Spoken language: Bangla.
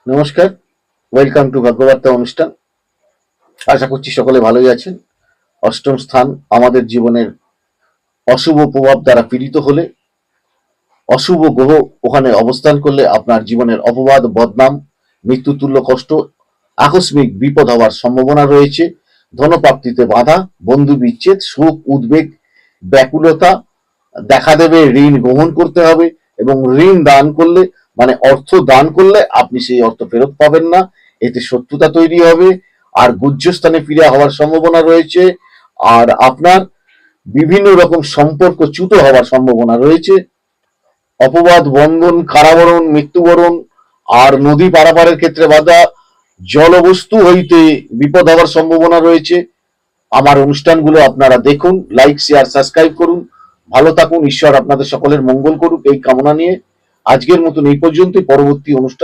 নমস্কার, ওয়েলকাম টু ভাগ্যবার্তা অনুষ্ঠান। আশা করছি সকলে ভালোই আছেন। অষ্টম স্থান আমাদের জীবনের অশুভ প্রভাব দ্বারা পীড়িত হলে, অশুভ গ্রহ ওখানে অবস্থান করলে আপনার জীবনের অপবাদ, বদনাম, মৃত্যুতুল্য কষ্ট, আকস্মিক বিপদ হওয়ার সম্ভাবনা রয়েছে। ধনপ্রাপ্তিতে বাধা, বন্ধু বিচ্ছেদ, সুখ, উদ্বেগ, ব্যাকুলতা দেখা দেবে। ঋণ গ্রহণ করতে হবে এবং ঋণ দান করলে মানে অর্থ দান করলে আপনি সেই অর্থ ফেরত পাবেন না। এতে শত্রুতা তৈরি হবে আর গুহ্যস্থানে ফিরে হওয়ার সম্ভাবনা রয়েছে। আর আপনার বিভিন্ন রকম সম্পর্ক চ্যুত হওয়ার সম্ভাবনা রয়েছে। অপবাদ, বন্ধন, কারাবরণ, মৃত্যুবরণ আর নদী পারাপারের ক্ষেত্রে বাধা, জলবস্তু হইতে বিপদ হওয়ার সম্ভাবনা রয়েছে। আমার অনুষ্ঠানগুলো আপনারা দেখুন, লাইক, শেয়ার, সাবস্ক্রাইব করুন। ভালো থাকুন, ঈশ্বর আপনাদের সকলের মঙ্গল করুক এই কামনা নিয়ে আজকের মতন এই পর্যন্তই। পরবর্তী অনুষ্ঠান